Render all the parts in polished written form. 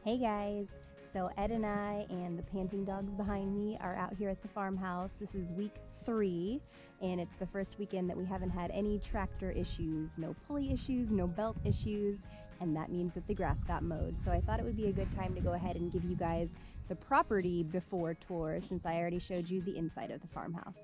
Hey guys, so Ed and I and the panting dogs behind me are out here at the farmhouse. This is week 3 and it's the first weekend that we haven't had any tractor issues, no pulley issues, no belt issues, and that means that the grass got mowed. So I thought it would be a good time to go ahead and give you guys the property before tour since I already showed you the inside of the farmhouse.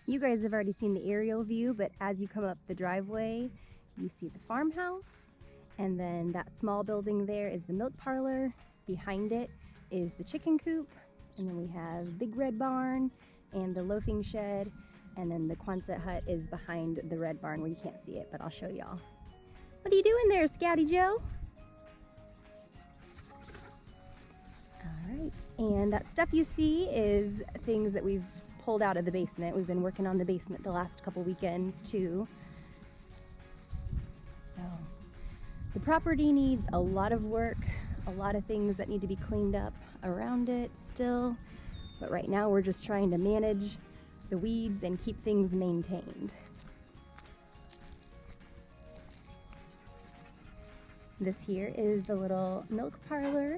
You guys have already seen the aerial view, but as you come up the driveway, you see the farmhouse. And then that small building there is the milk parlor. Behind it is the chicken coop. And then we have Big Red Barn and the loafing shed. And then the Quonset hut is behind the red barn where you can't see it, but I'll show y'all. What are you doing there, Scouty Joe? All right, and that stuff you see is things that we've pulled out of the basement. We've been working on the basement the last couple weekends too. The property needs a lot of work, a lot of things that need to be cleaned up around it still, but right now we're just trying to manage the weeds and keep things maintained. This here is the little milk parlor,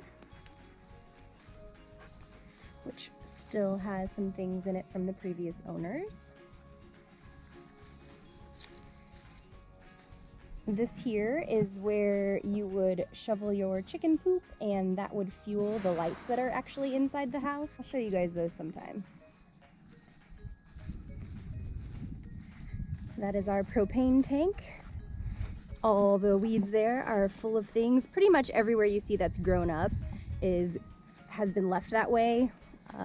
which still has some things in it from the previous owners. This here is where you would shovel your chicken poop and that would fuel the lights that are actually inside the house. I'll show you guys those sometime. That is our propane tank. All the weeds there are full of things. Pretty much everywhere you see that's grown up has been left that way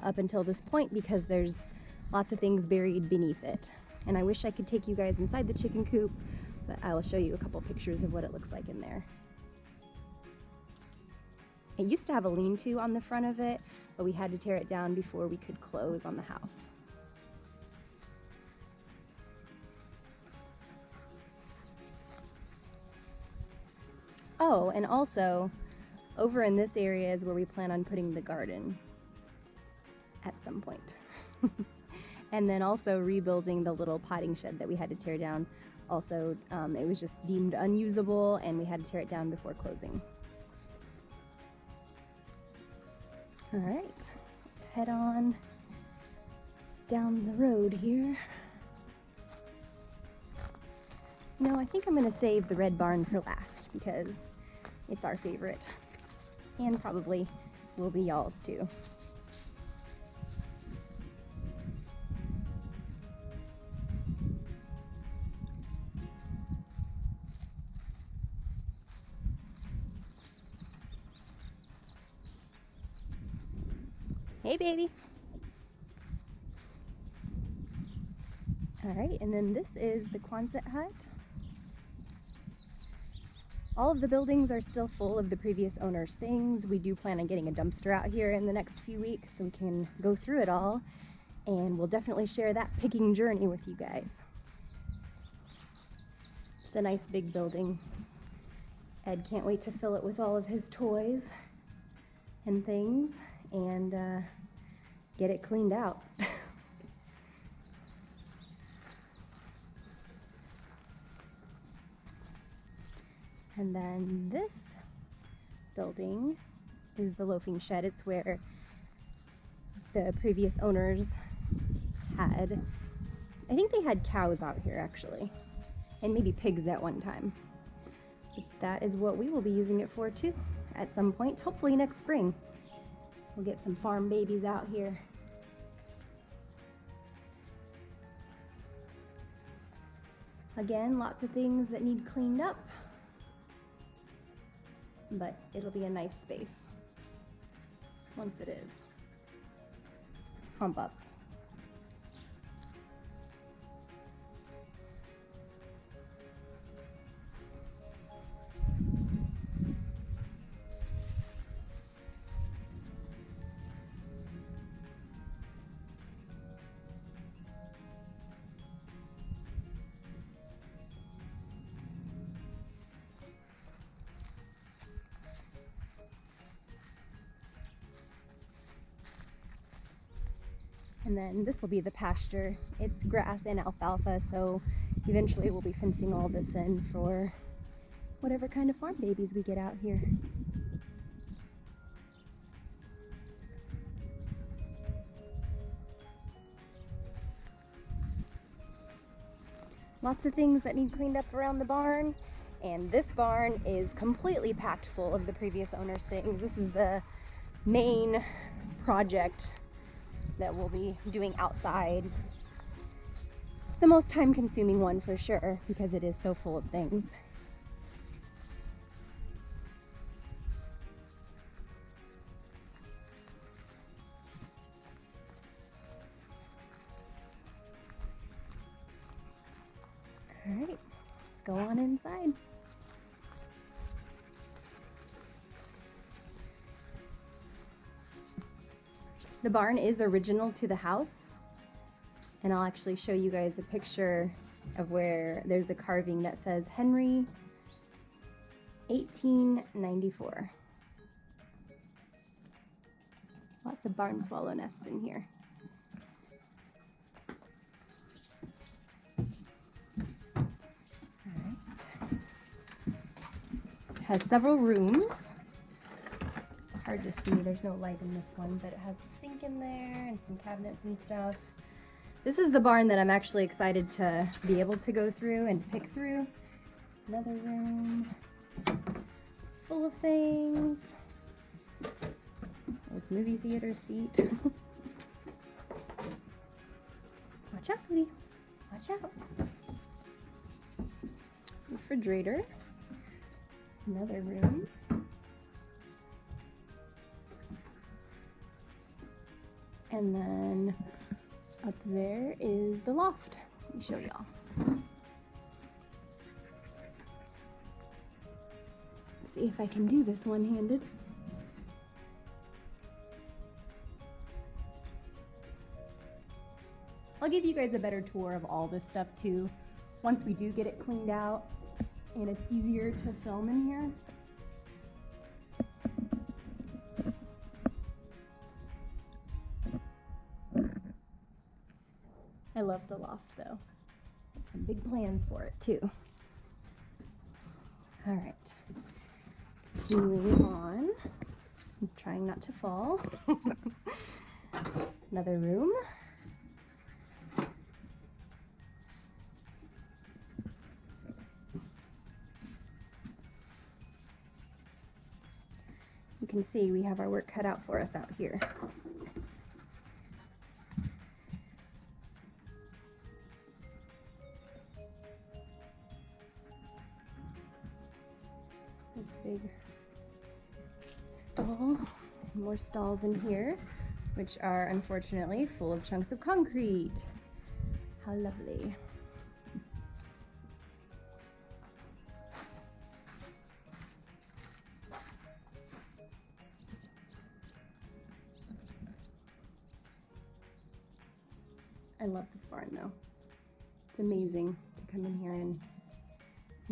up until this point because there's lots of things buried beneath it. And I wish I could take you guys inside the chicken coop, but I will show you a couple pictures of what it looks like in there. It used to have a lean-to on the front of it, but we had to tear it down before we could close on the house. Oh, and also over in this area is where we plan on putting the garden at some point. And then also rebuilding the little potting shed that we had to tear down. Also, it was just deemed unusable and we had to tear it down before closing. All right, let's head on down the road here. No, I think I'm gonna save the red barn for last because it's our favorite and probably will be y'all's too. Hey, baby. All right, and then this is the Quonset hut. All of the buildings are still full of the previous owner's things. We do plan on getting a dumpster out here in the next few weeks so we can go through it all, and we'll definitely share that picking journey with you guys. It's a nice big building. Ed can't wait to fill it with all of his toys and things and get it cleaned out. And then this building is the loafing shed. It's where the previous owners had, I think they had cows out here actually, and maybe pigs at one time. But that is what we will be using it for too at some point, hopefully next spring. We'll get some farm babies out here. Again, lots of things that need cleaned up, but it'll be a nice space once it is. Hump ups. And then this will be the pasture. It's grass and alfalfa, so eventually we'll be fencing all this in for whatever kind of farm babies we get out here. Lots of things that need cleaned up around the barn. And this barn is completely packed full of the previous owner's things. This is the main project that we'll be doing outside. The most time-consuming one for sure, because it is so full of things. All right, let's go on inside. The barn is original to the house, and I'll actually show you guys a picture of where there's a carving that says Henry 1894. Lots of barn swallow nests in here. All right. It has several rooms. Hard to see, there's no light in this one, but it has a sink in there and some cabinets and stuff. This is the barn that I'm actually excited to be able to go through and pick through. Another room full of things. Oh, it's movie theater seat. Watch out, baby. Watch out. Refrigerator. Another room. And then up there is the loft. Let me show y'all. See if I can do this one-handed. I'll give you guys a better tour of all this stuff too, once we do get it cleaned out and it's easier to film in here. I love the loft though. I have some big plans for it too. All right, continuing on. I'm trying not to fall. Another room. You can see we have our work cut out for us out here. This big stall, more stalls in here, which are unfortunately full of chunks of concrete. How lovely. I love this barn though. It's amazing to come in here and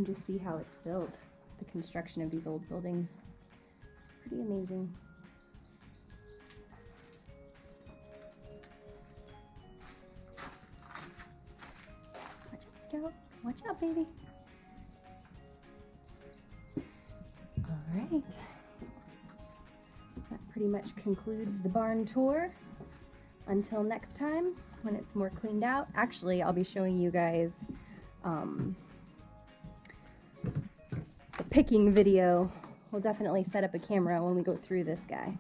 just see how it's built. The construction of these old buildings. Pretty amazing. Watch out, Scout. Watch out, baby. All right. That pretty much concludes the barn tour. Until next time, when it's more cleaned out. Actually, I'll be showing you guys the picking video. We'll definitely set up a camera when we go through this guy.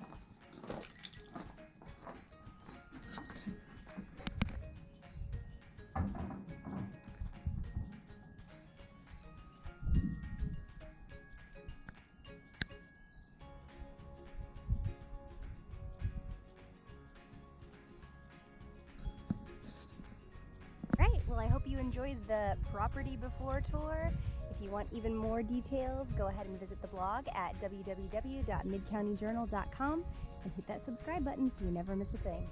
Right, well I hope you enjoyed the property before tour. If you want even more details, go ahead and visit the blog at www.midcountyjournal.com and hit that subscribe button so you never miss a thing.